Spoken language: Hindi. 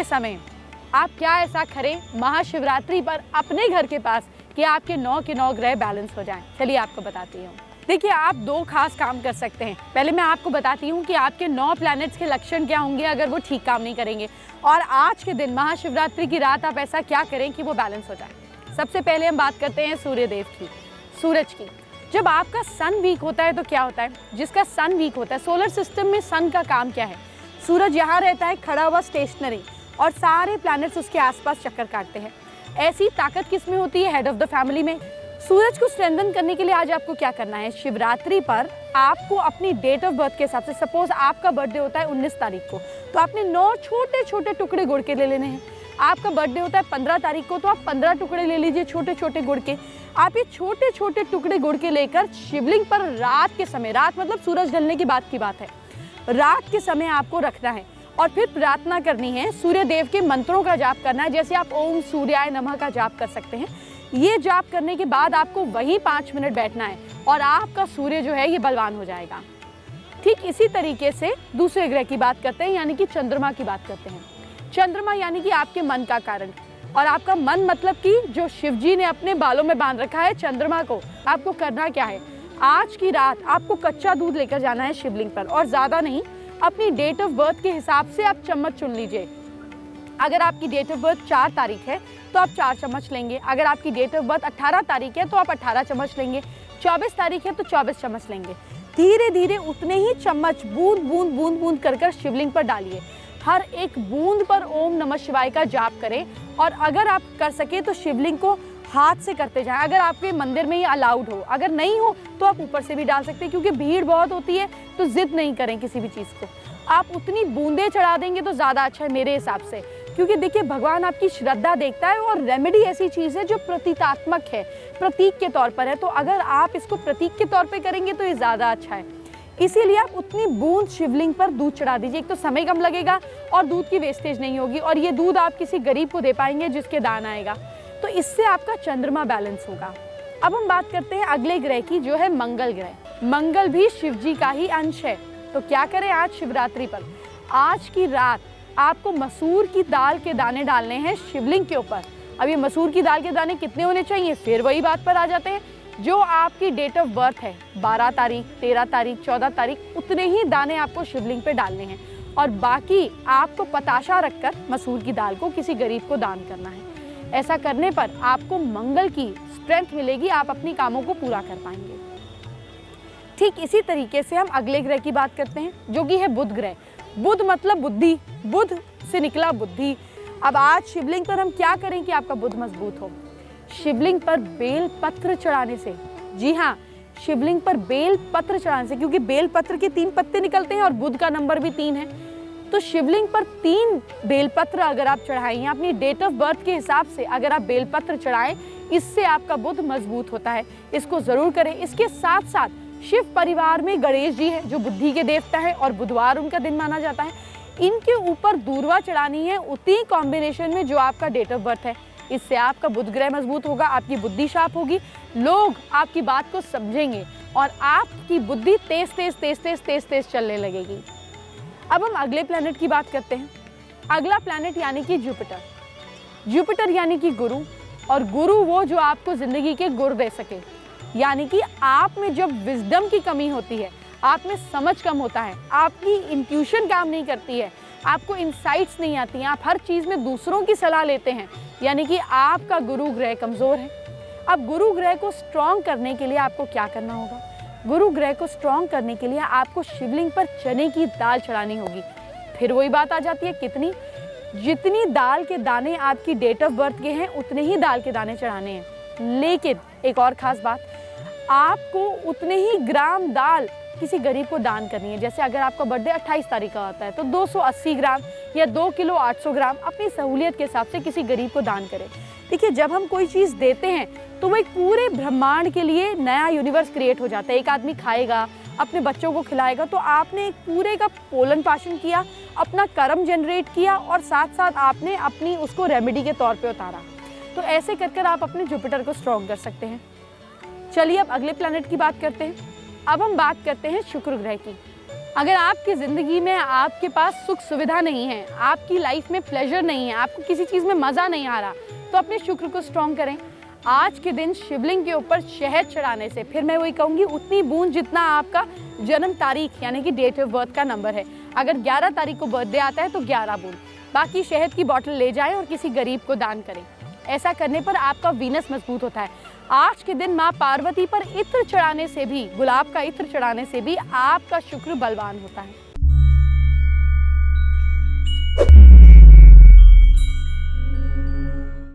समय आप क्या ऐसा करें महाशिवरात्रि पर अपने घर के पास कि आपके 9 के 9 ग्रह बैलेंस हो जाएं। चलिए आपको बताती हूँ। देखिए, आप 2 खास काम कर सकते हैं। पहले मैं आपको बताती हूँ कि आपके 9 प्लैनेट्स के लक्षण क्या होंगे अगर वो ठीक काम नहीं करेंगे, और आज के दिन महाशिवरात्रि की रात आप ऐसा क्या करें कि वो बैलेंस हो जाए। सबसे पहले हम बात करते हैं सूर्यदेव की, सूरज की। जब आपका सन वीक होता है तो क्या होता है, जिसका सन वीक होता है, सोलर सिस्टम में सन का काम क्या है, सूरज यहाँ रहता है खड़ा हुआ स्टेशनरी, और सारे प्लैनेट्स उसके आसपास चक्कर काटते हैं। ऐसी ताकत किस में होती है, हेड ऑफ द फैमिली में। सूरज को स्ट्रेंथन करने के लिए आज आपको क्या करना है, शिवरात्रि पर आपको अपनी डेट ऑफ बर्थ के हिसाब से, सपोज आपका बर्थडे होता है 19 तारीख को, तो आपने 9 छोटे छोटे टुकड़े गुड़ के ले लेने हैं। आपका बर्थडे होता है 15 तारीख को, तो आप 15 टुकड़े ले लीजिए छोटे छोटे गुड़ के। आप ये छोटे छोटे टुकड़े गुड़ के लेकर शिवलिंग पर रात के समय, रात मतलब सूरज ढलने की बात है, रात के समय आपको रखना है और फिर प्रार्थना करनी है, सूर्य देव के मंत्रों का जाप करना है। जैसे आप ओम सूर्याय नमः का जाप कर सकते हैं। ये जाप करने के बाद आपको वहीं 5 मिनट बैठना है और आपका सूर्य जो है ये बलवान हो जाएगा। ठीक इसी तरीके से दूसरे ग्रह की बात करते हैं, यानी कि चंद्रमा की बात करते हैं। चंद्रमा यानी कि आपके मन का कारण, और आपका मन मतलब कि जो शिवजी ने अपने बालों में बांध रखा है चंद्रमा को। आपको करना क्या है, आज की रात आपको कच्चा दूध लेकर जाना है शिवलिंग पर, और ज़्यादा नहीं, अपनी डेट ऑफ बर्थ के हिसाब से आप चम्मच चुन लीजिए। अगर आपकी डेट ऑफ बर्थ 4 तारीख है तो आप 4 चम्मच लेंगे। अगर आपकी डेट ऑफ बर्थ 18 तारीख है तो आप 18 चम्मच लेंगे। 24 तारीख है तो 24 चम्मच लेंगे। धीरे धीरे उतने ही चम्मच बूंद बूंद बूंद बूंद कर शिवलिंग पर डालिए। हर एक बूंद पर ओम नमः शिवाय का जाप करें, और अगर आप कर सके तो शिवलिंग को हाथ से करते जाएं। अगर आपके मंदिर में ये अलाउड हो, अगर नहीं हो तो आप ऊपर से भी डाल सकते हैं, क्योंकि भीड़ बहुत होती है तो जिद नहीं करें किसी भी चीज़ को। आप उतनी बूंदें चढ़ा देंगे तो ज़्यादा अच्छा है मेरे हिसाब से, क्योंकि देखिए भगवान आपकी श्रद्धा देखता है, और रेमेडी ऐसी चीज़ है जो प्रतीकात्मक है, प्रतीक के तौर पर है। तो अगर आप इसको प्रतीक के तौर पर करेंगे तो ये ज़्यादा अच्छा है। इसीलिए आप उतनी बूंद शिवलिंग पर दूध चढ़ा दीजिए। एक तो समय कम लगेगा और दूध की वेस्टेज नहीं होगी, और ये दूध आप किसी गरीब को दे पाएंगे जिसके दान आएगा, तो इससे आपका चंद्रमा बैलेंस होगा। अब हम बात करते हैं अगले ग्रह की, जो है मंगल ग्रह। मंगल भी शिव जी का ही अंश है। तो क्या करें आज शिवरात्रि पर, आज की रात आपको मसूर की दाल के दाने डालने हैं शिवलिंग के ऊपर। अब ये मसूर की दाल के दाने कितने होने चाहिए, फिर वही बात पर आ जाते हैं, जो आपकी डेट ऑफ बर्थ है 12 तारीख, 13 तारीख, 14 तारीख, उतने ही दाने आपको शिवलिंग पे डालने हैं, और बाकी आपको पताशा रखकर मसूर की दाल को किसी गरीब को दान करना है। ऐसा करने पर आपको मंगल की स्ट्रेंथ मिलेगी, आप अपनी कामों को पूरा कर पाएंगे। ठीक इसी तरीके से हम अगले ग्रह की बात करते हैं, जो कि है बुध ग्रह। बुध मतलब बुद्धि, बुध से निकला बुद्धि। अब आज शिवलिंग पर हम क्या करें कि आपका बुध मजबूत हो, शिवलिंग पर बेल पत्र चढ़ाने से। जी हाँ, शिवलिंग पर बेल पत्र चढ़ाने से, क्योंकि बेल पत्र के 3 पत्ते निकलते हैं और बुध का नंबर भी 3 है। तो शिवलिंग पर 3 बेलपत्र अगर आप चढ़ाएं, अपनी डेट ऑफ बर्थ के हिसाब से अगर आप बेलपत्र चढ़ाएं, इससे आपका बुध मजबूत होता है। इसको जरूर करें। इसके साथ साथ शिव परिवार में गणेश जी है, जो बुद्धि के देवता है, और बुधवार उनका दिन माना जाता है। इनके ऊपर दूर्वा चढ़ानी है उतनी कॉम्बिनेशन में जो आपका डेट ऑफ बर्थ है। इससे आपका बुध ग्रह मजबूत होगा, आपकी बुद्धि शार्प होगी, लोग आपकी बात को समझेंगे, और आपकी बुद्धि तेज तेज तेज तेज तेज तेज चलने लगेगी। अब हम अगले प्लैनेट की बात करते हैं। अगला प्लैनेट यानी कि जुपिटर। जुपिटर यानी कि गुरु, और गुरु वो जो आपको जिंदगी के गुर दे सके। यानी कि आप में जब विजडम की कमी होती है, आप में समझ कम होता है, आपकी इंट्यूशन काम नहीं करती है, आपको इंसाइट्स नहीं आती हैं, आप हर चीज़ में दूसरों की सलाह लेते हैं, यानी कि आपका गुरु ग्रह कमज़ोर है। अब गुरु ग्रह को स्ट्रॉन्ग करने के लिए आपको क्या करना होगा, गुरु ग्रह को स्ट्रॉन्ग करने के लिए आपको शिवलिंग पर चने की दाल चढ़ानी होगी। फिर वही बात आ जाती है, कितनी, जितनी दाल के दाने आपकी डेट ऑफ बर्थ के हैं उतने ही दाल के दाने चढ़ाने हैं। लेकिन एक और ख़ास बात, आपको उतने ही ग्राम दाल किसी गरीब को दान करनी है। जैसे अगर आपका बर्थडे 28 तारीख का होता है तो 280 ग्राम या 2 किलो 800 ग्राम अपनी सहूलियत के हिसाब से किसी गरीब को दान करें। देखिए, जब हम कोई चीज़ देते हैं तो वो एक पूरे ब्रह्मांड के लिए नया यूनिवर्स क्रिएट हो जाता है। एक आदमी खाएगा, अपने बच्चों को खिलाएगा, तो आपने एक पूरे का पोलन पालन किया, अपना कर्म जनरेट किया, और साथ साथ आपने अपनी उसको रेमेडी के तौर पे उतारा। तो ऐसे कर कर आप अपने जुपिटर को स्ट्रॉन्ग कर सकते हैं। चलिए अब अगले प्लैनेट की बात करते हैं। अब हम बात करते हैं शुक्र ग्रह की। अगर आपकी ज़िंदगी में आपके पास सुख सुविधा नहीं है, आपकी लाइफ में प्लेजर नहीं है, आपको किसी चीज़ में मज़ा नहीं आ रहा, तो अपने शुक्र को स्ट्रॉन्ग करें। आज के दिन शिवलिंग के ऊपर शहद चढ़ाने से, फिर मैं वही कहूँगी, उतनी बूंद जितना आपका जन्म तारीख यानी कि डेट ऑफ बर्थ का नंबर है। अगर 11 तारीख को बर्थडे आता है तो 11 बूंद, बाकी शहद की बॉटल ले जाएं और किसी गरीब को दान करें। ऐसा करने पर आपका वीनस मजबूत होता है। आज के दिन माँ पार्वती पर इत्र चढ़ाने से भी, गुलाब का इत्र चढ़ाने से भी आपका शुक्र बलवान होता है।